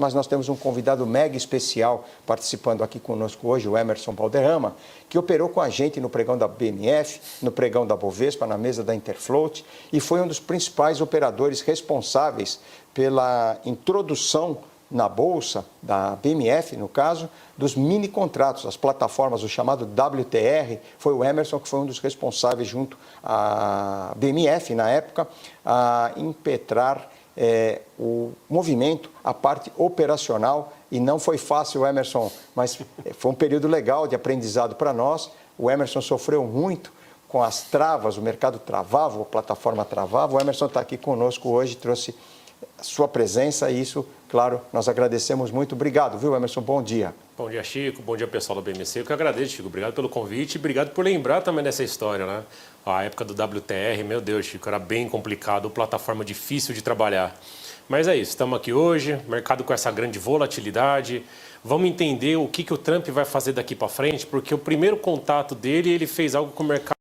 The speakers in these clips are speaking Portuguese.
Mas nós temos um convidado mega especial participando aqui conosco hoje, o Emerson Valderrama, que operou com a gente no pregão da BMF, no pregão da Bovespa, na mesa da Interfloat, e foi um dos principais operadores responsáveis pela introdução na Bolsa, da BMF no caso, dos mini contratos, as plataformas, o chamado WTR, foi o Emerson que foi um dos responsáveis junto à BMF na época, a impetrar o movimento, a parte operacional, e não foi fácil, Emerson, mas foi um período legal de aprendizado para nós. O Emerson sofreu muito com as travas, o mercado travava, a plataforma travava. O Emerson está aqui conosco hoje, trouxe a sua presença e isso, claro, nós agradecemos muito. Obrigado, viu, Emerson? Bom dia. Bom dia, Chico. Bom dia, pessoal do BMC. Eu que agradeço, Chico. Obrigado pelo convite e obrigado por lembrar também dessa história, né? A época do WTR, meu Deus, Chico, era bem complicado, plataforma difícil de trabalhar. Mas é isso, estamos aqui hoje, mercado com essa grande volatilidade. Vamos entender o que o Trump vai fazer daqui para frente, porque o primeiro contato dele, ele fez algo com o mercado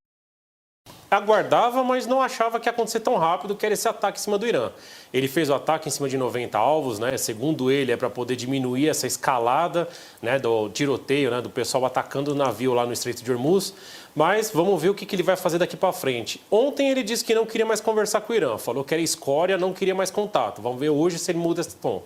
aguardava, mas não achava que ia acontecer tão rápido, que era esse ataque em cima do Irã. Ele fez o ataque em cima de 90 alvos, né? Segundo ele, é para poder diminuir essa escalada, né, do tiroteio, né, do pessoal atacando o navio lá no Estreito de Hormuz. Mas vamos ver o que ele vai fazer daqui para frente. Ontem ele disse que não queria mais conversar com o Irã, falou que era escória, não queria mais contato. Vamos ver hoje se ele muda esse tom.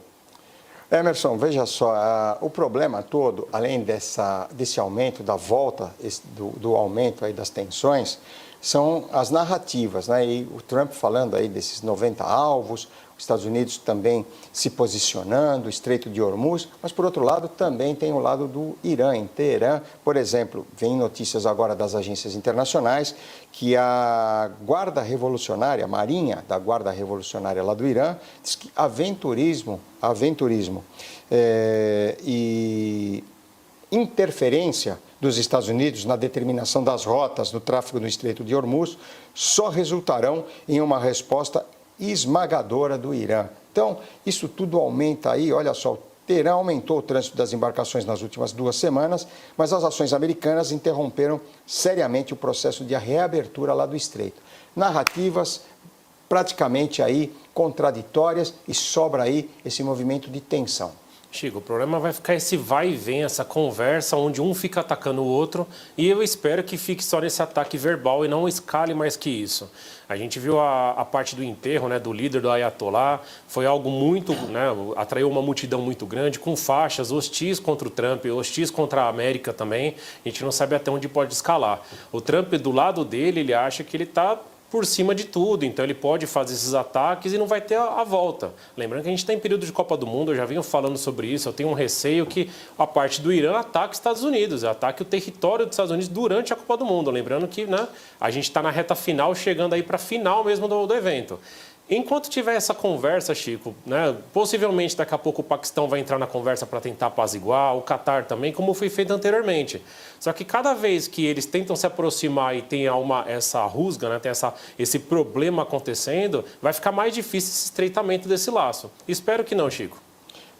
Emerson, veja só, o problema todo, além desse aumento, da volta, do aumento aí das tensões, são as narrativas, né? E o Trump falando aí desses 90 alvos, os Estados Unidos também se posicionando, o Estreito de Hormuz, mas por outro lado também tem o lado do Irã, em Teherã. Por exemplo, vem notícias agora das agências internacionais que a Guarda Revolucionária, a Marinha da Guarda Revolucionária lá do Irã, diz que aventurismo e interferência dos Estados Unidos na determinação das rotas do tráfego no Estreito de Hormuz só resultarão em uma resposta esmagadora do Irã. Então, isso tudo aumenta aí, olha só, o Teherã aumentou o trânsito das embarcações nas últimas 2 semanas, mas as ações americanas interromperam seriamente o processo de reabertura lá do Estreito. Narrativas praticamente aí contraditórias e sobra aí esse movimento de tensão. Chico, o problema vai ficar esse vai e vem, essa conversa onde um fica atacando o outro e eu espero que fique só nesse ataque verbal e não escale mais que isso. A gente viu a parte do enterro, né, do líder do Ayatollah, foi algo muito, né, atraiu uma multidão muito grande, com faixas hostis contra o Trump, hostis contra a América também, a gente não sabe até onde pode escalar. O Trump, do lado dele, ele acha que ele está por cima de tudo, então ele pode fazer esses ataques e não vai ter a volta. Lembrando que a gente está em período de Copa do Mundo, eu já venho falando sobre isso, eu tenho um receio que a parte do Irã ataque os Estados Unidos, ataque o território dos Estados Unidos durante a Copa do Mundo. Lembrando que, né, a gente está na reta final, chegando aí para a final mesmo do evento. Enquanto tiver essa conversa, Chico, né, possivelmente daqui a pouco o Paquistão vai entrar na conversa para tentar apaziguar, o Catar também, como foi feito anteriormente. Só que cada vez que eles tentam se aproximar e tem essa rusga, né, tem esse problema acontecendo, vai ficar mais difícil esse estreitamento desse laço. Espero que não, Chico.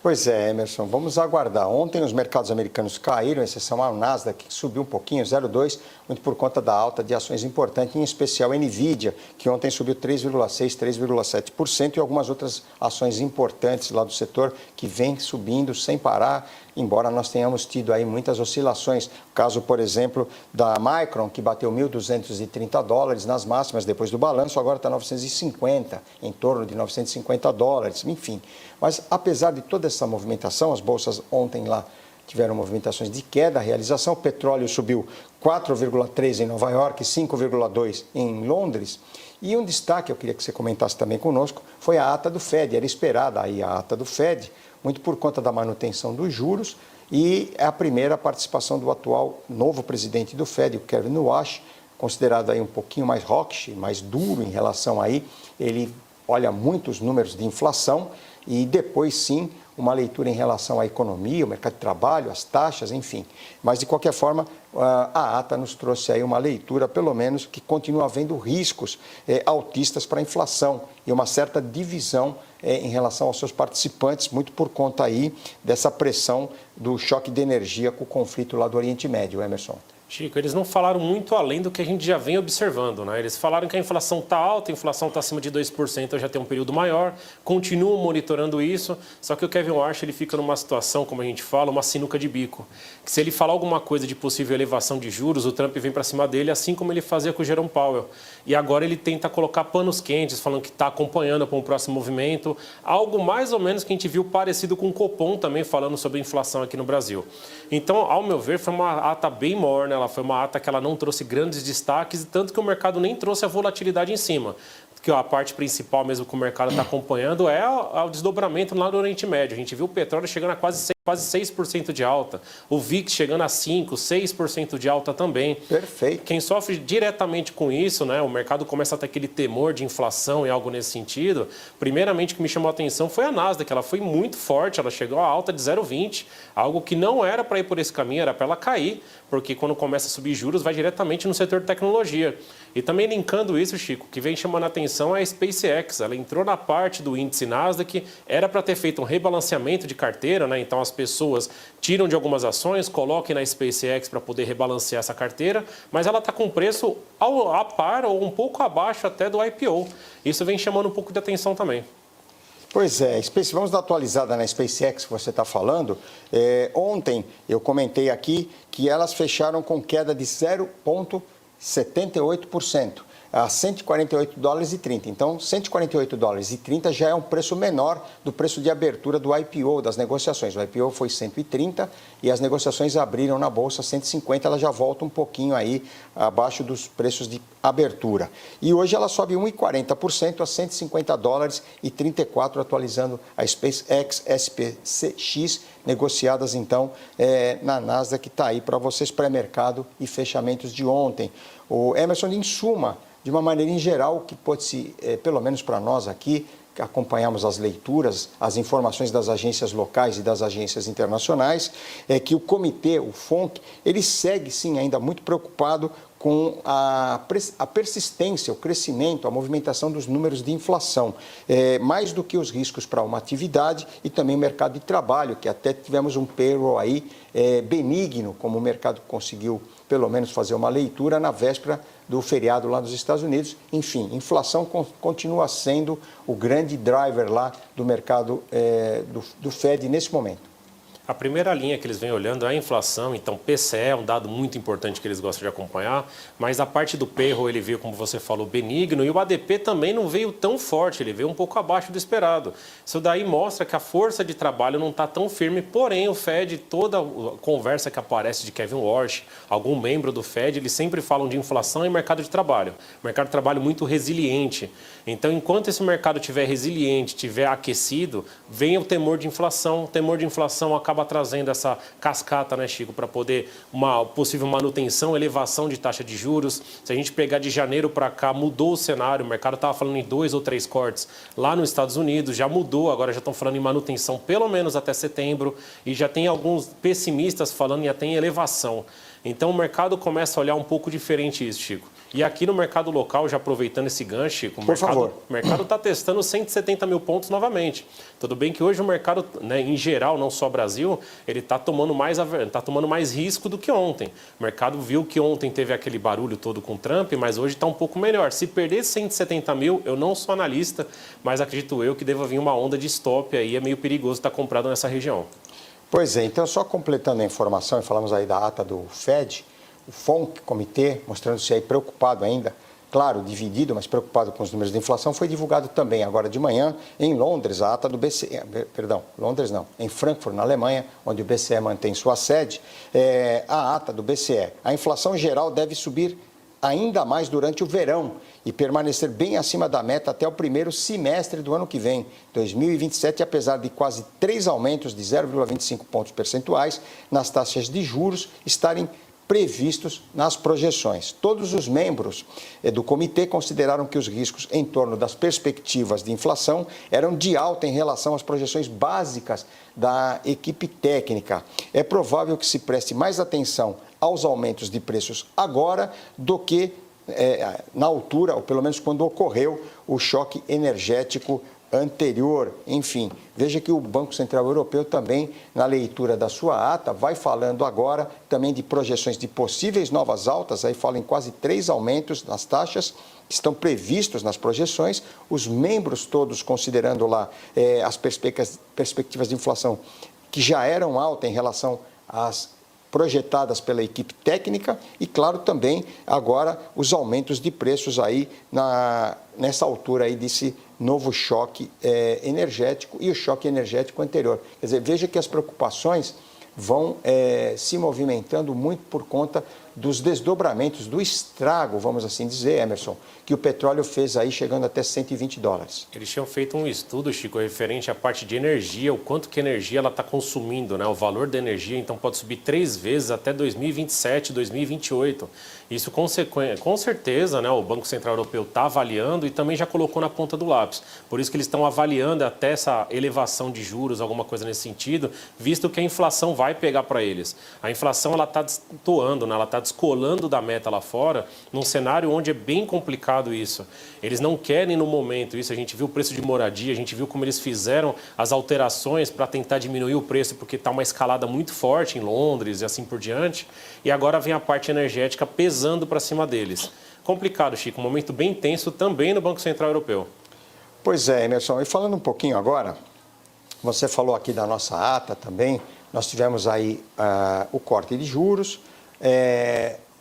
Pois é, Emerson, vamos aguardar. Ontem os mercados americanos caíram, exceção ao Nasdaq, que subiu um pouquinho, 0,2%, muito por conta da alta de ações importantes, em especial a Nvidia, que ontem subiu 3,6%, 3,7%, e algumas outras ações importantes lá do setor que vem subindo sem parar, embora nós tenhamos tido aí muitas oscilações. O caso, por exemplo, da Micron, que bateu $1.230 nas máximas depois do balanço, agora está 950, em torno de $950, enfim. Mas apesar de toda essa movimentação, as bolsas ontem lá tiveram movimentações de queda, realização, o petróleo subiu 4,3% em Nova York, 5,2% em Londres. E um destaque, eu queria que você comentasse também conosco, foi a ata do Fed, era esperada aí a ata do Fed, muito por conta da manutenção dos juros e a primeira participação do atual novo presidente do Fed, o Kevin Warsh, considerado aí um pouquinho mais hawkish, mais duro em relação aí, ele olha muitos números de inflação e depois sim uma leitura em relação à economia, o mercado de trabalho, as taxas, enfim. Mas de qualquer forma, a ata nos trouxe aí uma leitura, pelo menos, que continua havendo riscos altistas para a inflação e uma certa divisão em relação aos seus participantes, muito por conta aí dessa pressão do choque de energia com o conflito lá do Oriente Médio, Emerson. Chico, eles não falaram muito além do que a gente já vem observando, né? Eles falaram que a inflação está alta, a inflação está acima de 2%, já tem um período maior, continuam monitorando isso, só que o Kevin Warsh ele fica numa situação, como a gente fala, uma sinuca de bico. Que se ele falar alguma coisa de possível elevação de juros, o Trump vem para cima dele, assim como ele fazia com o Jerome Powell. E agora ele tenta colocar panos quentes, falando que está acompanhando para um próximo movimento, algo mais ou menos que a gente viu parecido com o Copom também falando sobre inflação aqui no Brasil. Então, ao meu ver, foi uma ata bem morna, ela foi uma ata que ela não trouxe grandes destaques, tanto que o mercado nem trouxe a volatilidade em cima. Que a parte principal mesmo que o mercado está acompanhando é o desdobramento lá no Oriente Médio. A gente viu o petróleo chegando a quase 6% de alta, o VIX chegando a 5%, 6% de alta também. Perfeito. Quem sofre diretamente com isso, né, o mercado começa a ter aquele temor de inflação e algo nesse sentido. Primeiramente, o que me chamou a atenção foi a Nasdaq, ela foi muito forte, ela chegou a alta de 0,20, algo que não era para ir por esse caminho, era para ela cair, porque quando começa a subir juros, vai diretamente no setor de tecnologia. E também linkando isso, Chico, que vem chamando a atenção é a SpaceX. Ela entrou na parte do índice Nasdaq, era para ter feito um rebalanceamento de carteira, né? Então as pessoas tiram de algumas ações, coloquem na SpaceX para poder rebalancear essa carteira, mas ela está com preço a par ou um pouco abaixo até do IPO. Isso vem chamando um pouco de atenção também. Pois é, vamos dar atualizada na SpaceX que você está falando. Ontem eu comentei aqui que elas fecharam com queda de 0,78%. A 148 dólares e 30. Então, 148 dólares e 30 já é um preço menor do preço de abertura do IPO, das negociações. O IPO foi 130 e as negociações abriram na Bolsa 150, ela já volta um pouquinho aí abaixo dos preços de abertura. E hoje ela sobe 1,40% a 150 dólares e 34, atualizando a SpaceX SPCX, negociadas então na Nasdaq, que está aí para vocês, pré-mercado e fechamentos de ontem. O Emerson, em suma, de uma maneira em geral, que pode se, pelo menos para nós aqui, que acompanhamos as leituras, as informações das agências locais e das agências internacionais, é que o comitê, o FONC, ele segue sim ainda muito preocupado com a persistência, o crescimento, a movimentação dos números de inflação, mais do que os riscos para uma atividade e também o mercado de trabalho, que até tivemos um payroll aí benigno, como o mercado conseguiu pelo menos fazer uma leitura na véspera do feriado lá nos Estados Unidos. Enfim, inflação continua sendo o grande driver lá do mercado do Fed nesse momento. A primeira linha que eles vêm olhando é a inflação, então PCE é um dado muito importante que eles gostam de acompanhar, mas a parte do payroll ele veio, como você falou, benigno, e o ADP também não veio tão forte, ele veio um pouco abaixo do esperado. Isso daí mostra que a força de trabalho não está tão firme, porém o Fed, toda a conversa que aparece de Kevin Warsh, algum membro do Fed, eles sempre falam de inflação e mercado de trabalho. Mercado de trabalho muito resiliente. Então, enquanto esse mercado estiver resiliente, estiver aquecido, vem o temor de inflação. O temor de inflação acaba trazendo essa cascata, né, Chico, para poder uma possível manutenção, elevação de taxa de juros. Se a gente pegar de janeiro para cá, mudou o cenário. O mercado estava falando em 2 ou 3 cortes lá nos Estados Unidos, já mudou, agora já estão falando em manutenção pelo menos até setembro, e já tem alguns pessimistas falando em até em elevação. Então o mercado começa a olhar um pouco diferente isso, Chico. E aqui no mercado local, já aproveitando esse gancho, Chico, o mercado está testando 170 mil pontos novamente. Tudo bem que hoje o mercado, né, em geral, não só Brasil, ele está tomando mais risco do que ontem. O mercado viu que ontem teve aquele barulho todo com o Trump, mas hoje está um pouco melhor. Se perder 170 mil, eu não sou analista, mas acredito eu que deva vir uma onda de stop aí, é meio perigoso estar comprado nessa região. Pois é, então só completando a informação, e falamos aí da ata do Fed, o FONC, comitê, mostrando-se aí preocupado ainda, claro, dividido, mas preocupado com os números de inflação, foi divulgado também agora de manhã em Londres, a ata do BCE, Londres não, em Frankfurt, na Alemanha, onde o BCE mantém sua sede, a ata do BCE. A inflação geral deve subir ainda mais durante o verão e permanecer bem acima da meta até o primeiro semestre do ano que vem, 2027, apesar de quase 3 aumentos de 0,25 pontos percentuais nas taxas de juros estarem previstos nas projeções. Todos os membros do comitê consideraram que os riscos em torno das perspectivas de inflação eram de alta em relação às projeções básicas da equipe técnica. É provável que se preste mais atenção aos aumentos de preços agora do que na altura, ou pelo menos quando ocorreu o choque energético anterior, enfim. Veja que o Banco Central Europeu também, na leitura da sua ata, vai falando agora também de projeções de possíveis novas altas, aí fala em quase 3 aumentos nas taxas que estão previstos nas projeções, os membros todos considerando lá as perspectivas de inflação que já eram altas em relação às projetadas pela equipe técnica e, claro, também agora os aumentos de preços aí nessa altura aí desse novo choque energético e o choque energético anterior. Quer dizer, veja que as preocupações vão se movimentando muito por conta dos desdobramentos, do estrago, vamos assim dizer, Emerson, que o petróleo fez aí chegando até $120. Eles tinham feito um estudo, Chico, referente à parte de energia, o quanto que a energia ela está consumindo, né? O valor da energia, então, pode subir 3 vezes até 2027, 2028. Isso, com certeza, né, o Banco Central Europeu está avaliando e também já colocou na ponta do lápis. Por isso que eles estão avaliando até essa elevação de juros, alguma coisa nesse sentido, visto que a inflação vai pegar para eles. A inflação ela está destoando, né? Ela está descolando da meta lá fora, num cenário onde é bem complicado isso. Eles não querem no momento isso, a gente viu o preço de moradia, a gente viu como eles fizeram as alterações para tentar diminuir o preço, porque está uma escalada muito forte em Londres e assim por diante, e agora vem a parte energética pesando para cima deles. Complicado, Chico, um momento bem tenso também no Banco Central Europeu. Pois é, Emerson, e falando um pouquinho agora, você falou aqui da nossa ata também, nós tivemos aí o corte de juros,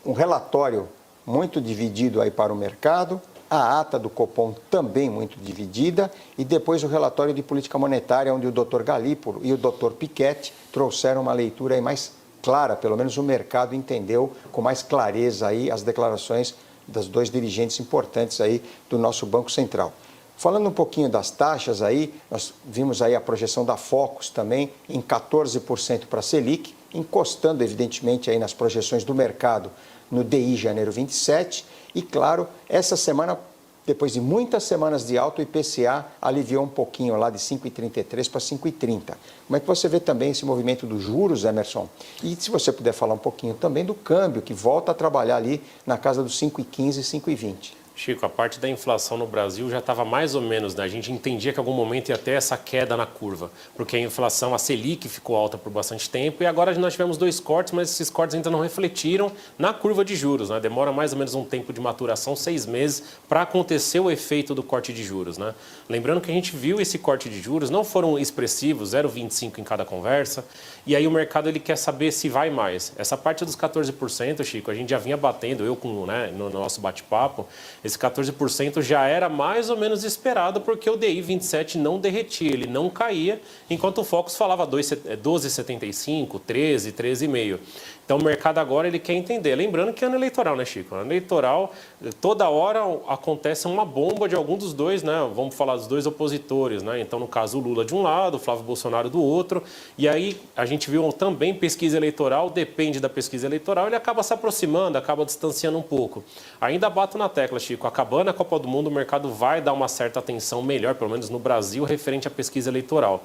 um relatório muito dividido aí para o mercado, a ata do Copom também muito dividida e depois o relatório de política monetária, onde o Dr. Galípolo e o Dr. Piketty trouxeram uma leitura aí mais clara, pelo menos o mercado entendeu com mais clareza aí as declarações das 2 dirigentes importantes aí do nosso Banco Central. Falando um pouquinho das taxas aí, nós vimos aí a projeção da Focus também em 14% para a Selic, encostando evidentemente aí nas projeções do mercado no DI janeiro 27 e claro, essa semana, depois de muitas semanas de alta, o IPCA aliviou um pouquinho lá de 5,33 para 5,30. Como é que você vê também esse movimento dos juros, Emerson? E se você puder falar um pouquinho também do câmbio, que volta a trabalhar ali na casa dos 5,15, 5,20. Chico, a parte da inflação no Brasil já estava mais ou menos, né? A gente entendia que em algum momento ia ter essa queda na curva, porque a inflação, a Selic ficou alta por bastante tempo e agora nós tivemos 2 cortes, mas esses cortes ainda não refletiram na curva de juros, né? Demora mais ou menos um tempo de maturação, 6 meses, para acontecer o efeito do corte de juros, né? Lembrando que a gente viu esse corte de juros, não foram expressivos, 0,25 em cada conversa, e aí o mercado ele quer saber se vai mais. Essa parte dos 14%, Chico, a gente já vinha batendo, no nosso bate-papo, esse 14% já era mais ou menos esperado porque o DI 27 não derretia, ele não caía, enquanto o Focus falava 12,75, 13, 13,5. Então o mercado agora ele quer entender. Lembrando que é ano eleitoral, né, Chico? Ano eleitoral, toda hora acontece uma bomba de algum dos dois, né? Vamos falar dos 2 opositores, né? Então, no caso, o Lula de um lado, o Flávio Bolsonaro do outro. E aí a gente viu também pesquisa eleitoral, depende da pesquisa eleitoral, ele acaba se aproximando, acaba distanciando um pouco. Ainda bato na tecla, Chico, acabando a Copa do Mundo, o mercado vai dar uma certa atenção melhor, pelo menos no Brasil, referente à pesquisa eleitoral.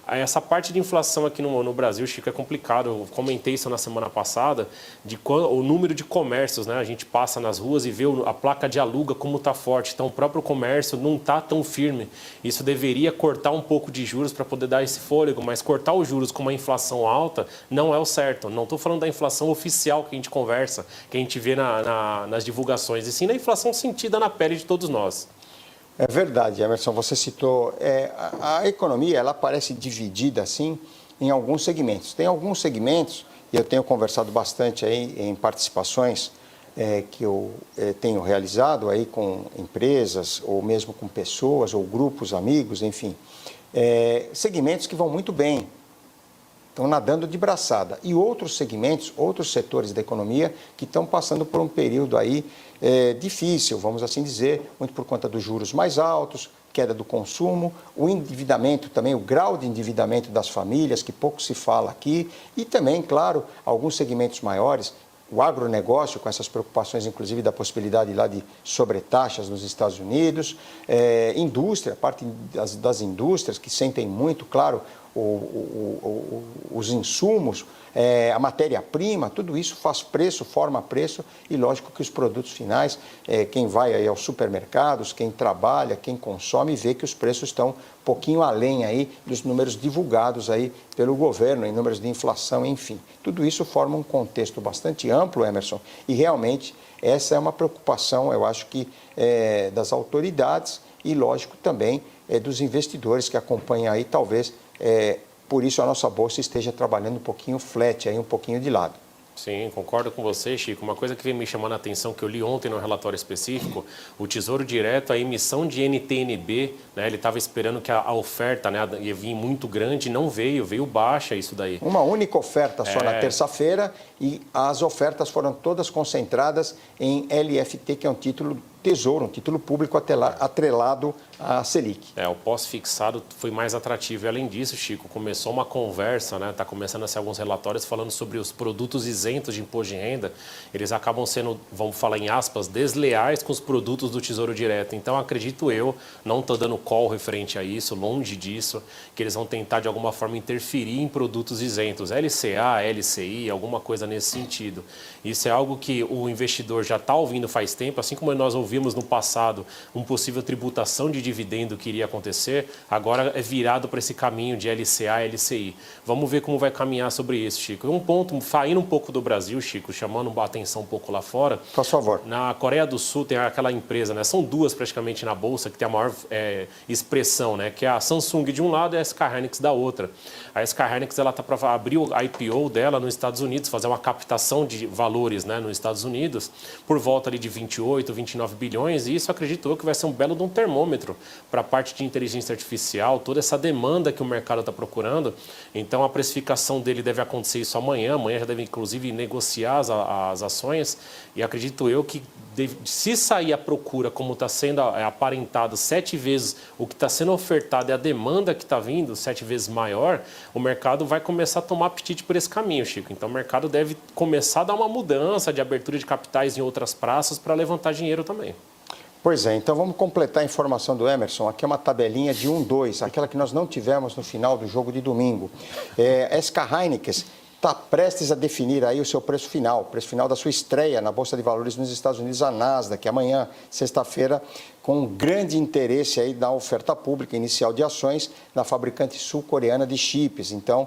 Essa parte de inflação aqui no Brasil, Chico, é complicado. Eu comentei isso na semana passada, o número de comércios, né? A gente passa nas ruas e vê a placa de aluga como está forte. Então, o próprio comércio não está tão firme. Isso deveria cortar um pouco de juros para poder dar esse fôlego, mas cortar os juros com uma inflação alta não é o certo. Não estou falando da inflação oficial que a gente conversa, que a gente vê nas divulgações, e sim da inflação sentida na pele de todos nós. É verdade, Emerson, você citou, a economia ela parece dividida assim em alguns segmentos. Tem alguns segmentos, e eu tenho conversado bastante aí em participações que eu tenho realizado aí com empresas, ou mesmo com pessoas, ou grupos, amigos, enfim, segmentos que vão muito bem, estão nadando de braçada. E outros segmentos, outros setores da economia que estão passando por um período aí difícil, vamos assim dizer, muito por conta dos juros mais altos, queda do consumo, o endividamento também, o grau de endividamento das famílias, que pouco se fala aqui, e também, claro, alguns segmentos maiores, o agronegócio, com essas preocupações, inclusive, da possibilidade lá de sobretaxas nos Estados Unidos, indústria, parte das indústrias que sentem muito, claro, os insumos a matéria-prima, tudo isso faz preço, forma preço e lógico que os produtos finais, quem vai aí aos supermercados, quem trabalha, quem consome, vê que os preços estão um pouquinho além aí dos números divulgados aí pelo governo, em números de inflação, enfim. Tudo isso forma um contexto bastante amplo, Emerson, e realmente essa é uma preocupação, eu acho que das autoridades e, lógico, também dos investidores que acompanham aí, talvez, por isso a nossa bolsa esteja trabalhando um pouquinho flat, aí, um pouquinho de lado. Sim, concordo com você, Chico. Uma coisa que vem me chamando a atenção, que eu li ontem no relatório específico, o Tesouro Direto, a emissão de NTN-B, né, ele estava esperando que a oferta, né, ia vir muito grande, não veio baixa isso daí. Uma única oferta só na terça-feira e as ofertas foram todas concentradas em LFT, que é um título Tesouro, um título público atrelado à Selic. O pós-fixado foi mais atrativo. E, além disso, Chico, começou uma conversa, né? Está começando a ser alguns relatórios falando sobre os produtos isentos de imposto de renda. Eles acabam sendo, vamos falar em aspas, desleais com os produtos do Tesouro Direto. Então, acredito eu, não estou dando call referente a isso, longe disso, que eles vão tentar, de alguma forma, interferir em produtos isentos. LCA, LCI, alguma coisa nesse sentido. Isso é algo que o investidor já está ouvindo faz tempo, assim como nós ouvimos no passado uma possível tributação de dividendo que iria acontecer, agora é virado para esse caminho de LCA, LCI. Vamos ver como vai caminhar sobre isso, Chico. E um ponto, saindo um pouco do Brasil, Chico, chamando a atenção um pouco lá fora. Por favor. Na Coreia do Sul tem aquela empresa, né? São duas praticamente na Bolsa que tem a maior expressão, né? Que é a Samsung de um lado e a SK Hynix da outra. A SK Hynix está para abrir o IPO dela nos Estados Unidos, fazer uma captação de valores, né, nos Estados Unidos, por volta ali de 28, 29 bilhões, e isso acredito eu que vai ser um belo de um termômetro para a parte de inteligência artificial, toda essa demanda que o mercado está procurando. Então a precificação dele deve acontecer isso amanhã já deve inclusive negociar as ações, e acredito eu que se sair a procura como está sendo aparentado 7 vezes o que está sendo ofertado e a demanda que está vindo 7 vezes maior, o mercado vai começar a tomar apetite por esse caminho, Chico. Então o mercado deve começar a dar uma mudança de abertura de capitais em outras praças para levantar dinheiro também. Pois é, então vamos completar a informação do Emerson. Aqui é uma tabelinha de 1-2, aquela que nós não tivemos no final do jogo de domingo. SK Hynix está prestes a definir aí o seu preço final da sua estreia na Bolsa de Valores nos Estados Unidos, a Nasdaq, amanhã, sexta-feira, com grande interesse aí na oferta pública inicial de ações da fabricante sul-coreana de chips. Então,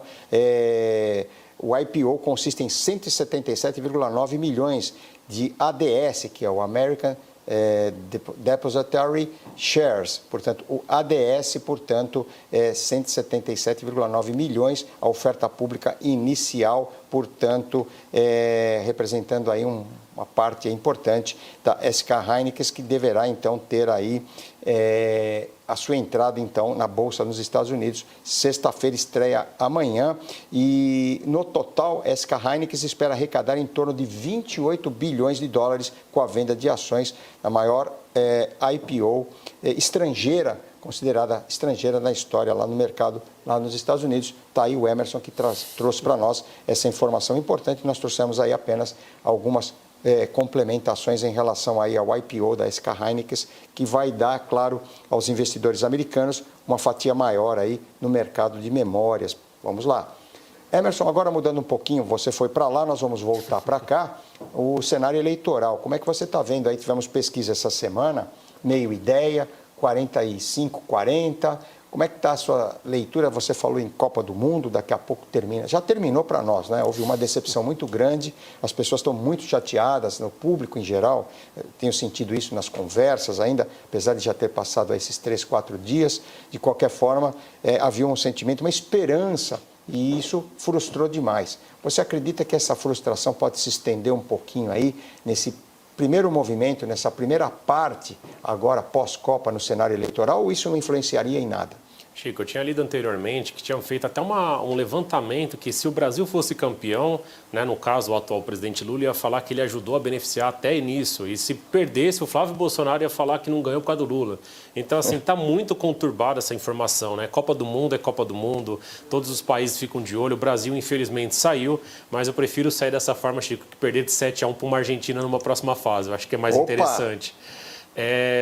o IPO consiste em 177,9 milhões de ADS, que é o American Depository Shares, portanto, o ADS, portanto, é 177,9 milhões, a oferta pública inicial, portanto, representando aí uma parte importante da SK Hynix, que deverá, então, ter aí a sua entrada, então, na Bolsa nos Estados Unidos. Sexta-feira estreia amanhã e, no total, SK Hynix espera arrecadar em torno de 28 bilhões de dólares com a venda de ações, a maior IPO estrangeira, considerada estrangeira na história lá no mercado, lá nos Estados Unidos. Está aí o Emerson que trouxe para nós essa informação importante. Nós trouxemos aí apenas algumas complementações em relação aí ao IPO da SK Hynix, que vai dar, claro, aos investidores americanos uma fatia maior aí no mercado de memórias. Vamos lá. Emerson, agora mudando um pouquinho, você foi para lá, nós vamos voltar para cá, o cenário eleitoral. Como é que você está vendo aí? Tivemos pesquisa essa semana, meio ideia, 45, 40. Como é que está a sua leitura? Você falou em Copa do Mundo, daqui a pouco termina. Já terminou para nós, né? Houve uma decepção muito grande, as pessoas estão muito chateadas, no público em geral. Eu tenho sentido isso nas conversas ainda, apesar de já ter passado esses 3, 4 dias. De qualquer forma, havia um sentimento, uma esperança, e isso frustrou demais. Você acredita que essa frustração pode se estender um pouquinho aí, nesse primeiro movimento, nessa primeira parte, agora pós-Copa no cenário eleitoral, ou isso não influenciaria em nada? Chico, eu tinha lido anteriormente que tinham feito até um levantamento que se o Brasil fosse campeão, né, no caso o atual presidente Lula ia falar que ele ajudou a beneficiar até nisso, e se perdesse o Flávio Bolsonaro ia falar que não ganhou por causa do Lula. Então, assim, está muito conturbada essa informação, né? Copa do Mundo é Copa do Mundo, todos os países ficam de olho, o Brasil infelizmente saiu, mas eu prefiro sair dessa forma, Chico, que perder de 7-1 para uma Argentina numa próxima fase, eu acho que é mais interessante.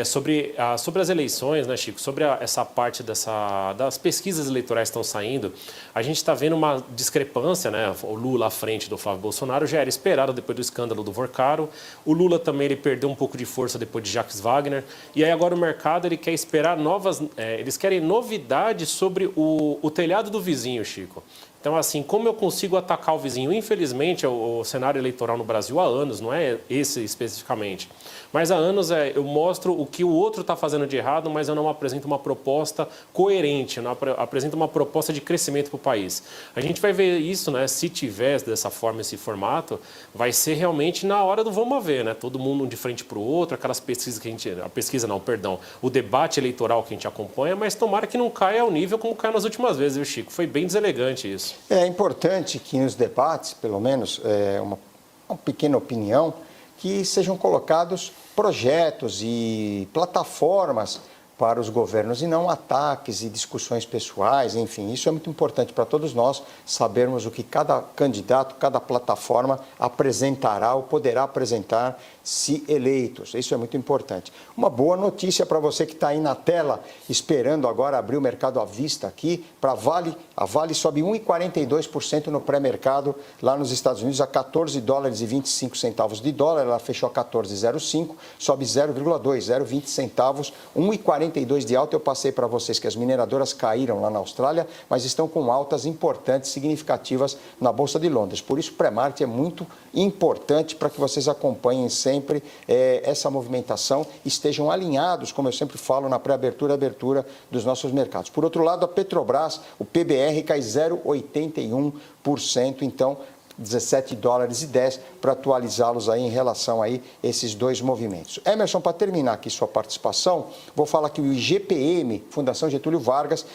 Sobre as eleições, né, Chico? Sobre essa parte das pesquisas eleitorais que estão saindo, a gente está vendo uma discrepância, né? O Lula à frente do Flávio Bolsonaro já era esperado depois do escândalo do Vorcaro. O Lula também ele perdeu um pouco de força depois de Jacques Wagner. E aí agora o mercado ele quer esperar eles querem novidades sobre o telhado do vizinho, Chico. Então, assim, como eu consigo atacar o vizinho? Infelizmente, o cenário eleitoral no Brasil há anos, não é esse especificamente, mas há anos eu mostro o que o outro está fazendo de errado, mas eu não apresento uma proposta coerente, eu não apresento uma proposta de crescimento para o país. A gente vai ver isso, né? Se tiver dessa forma, esse formato, vai ser realmente na hora do vamos ver, né? Todo mundo um de frente para o outro, aquelas pesquisas que o debate eleitoral que a gente acompanha, mas tomara que não caia ao nível como caiu nas últimas vezes, viu, Chico? Foi bem deselegante isso. É importante que nos debates, pelo menos uma pequena opinião, que sejam colocados projetos e plataformas para os governos e não ataques e discussões pessoais, enfim, isso é muito importante para todos nós sabermos o que cada candidato, cada plataforma apresentará ou poderá apresentar se eleitos. Isso é muito importante. Uma boa notícia para você que está aí na tela, esperando agora abrir o mercado à vista aqui, para a Vale. A Vale sobe 1,42% no pré-mercado lá nos Estados Unidos a 14 dólares e 25 centavos de dólar. Ela fechou a 14,05, sobe 0,20 centavos, 1,42 de alta. Eu passei para vocês que as mineradoras caíram lá na Austrália, mas estão com altas importantes, significativas na Bolsa de Londres. Por isso, o pré-market é muito importante para que vocês acompanhem sempre essa movimentação, estejam alinhados, como eu sempre falo, na pré-abertura e abertura dos nossos mercados. Por outro lado, a Petrobras, o PBR cai 0,81%, então 17 dólares e 10 para atualizá-los aí em relação a esses dois movimentos. Emerson, para terminar aqui sua participação, vou falar que o IGPM, Fundação Getúlio Vargas,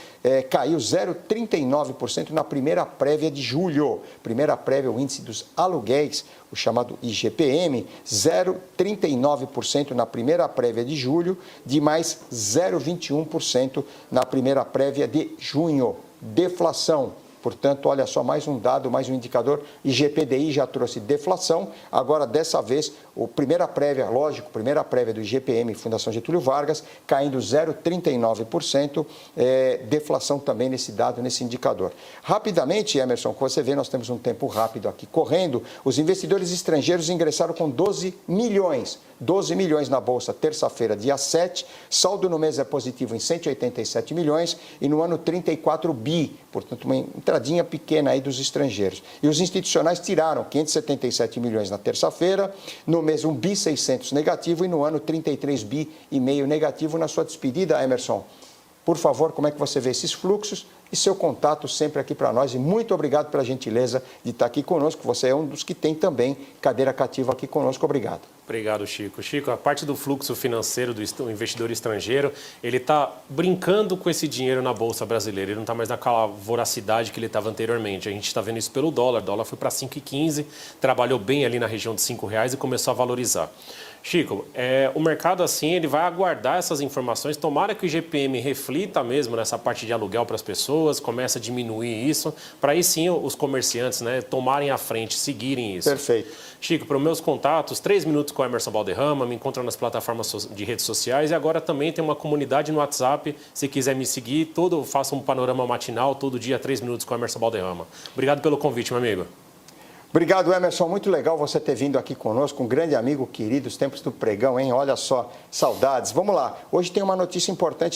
caiu 0,39% na primeira prévia de julho. Primeira prévia, o índice dos aluguéis, o chamado IGPM, 0,39% na primeira prévia de julho, de mais 0,21% na primeira prévia de junho. Deflação. Portanto, olha só, mais um dado, mais um indicador. IGPDI já trouxe deflação. Agora, dessa vez, primeira prévia do IGPM, Fundação Getúlio Vargas, caindo 0,39%. Deflação também nesse dado, nesse indicador. Rapidamente, Emerson, como você vê, nós temos um tempo rápido aqui correndo. Os investidores estrangeiros ingressaram com 12 milhões na Bolsa, terça-feira, dia 7. Saldo no mês é positivo em 187 milhões e no ano 34 bi. Portanto, uma entradinha pequena aí dos estrangeiros. E os institucionais tiraram 577 milhões na terça-feira, no mês 1 bi 600 negativo e no ano 33 bi e meio negativo. Na sua despedida, Emerson, por favor, como é que você vê esses fluxos e seu contato sempre aqui para nós? E muito obrigado pela gentileza de estar aqui conosco. Você é um dos que tem também cadeira cativa aqui conosco. Obrigado. Obrigado, Chico. Chico, a parte do fluxo financeiro do investidor estrangeiro, ele está brincando com esse dinheiro na Bolsa brasileira. Ele não está mais naquela voracidade que ele estava anteriormente. A gente está vendo isso pelo dólar. O dólar foi para 5,15, trabalhou bem ali na região de R$5 e começou a valorizar. Chico, o mercado assim, ele vai aguardar essas informações. Tomara que o IGPM reflita mesmo nessa parte de aluguel para as pessoas, comece a diminuir isso, para aí sim os comerciantes, né, tomarem a frente, seguirem isso. Perfeito. Chico, para os meus contatos, 3 minutos com o Emerson Valderrama, me encontra nas plataformas de redes sociais e agora também tem uma comunidade no WhatsApp, se quiser me seguir, faço um panorama matinal, todo dia 3 minutos com o Emerson Valderrama. Obrigado pelo convite, meu amigo. Obrigado, Emerson. Muito legal você ter vindo aqui conosco, um grande amigo querido, os tempos do pregão, hein? Olha só, saudades. Vamos lá. Hoje tem uma notícia importante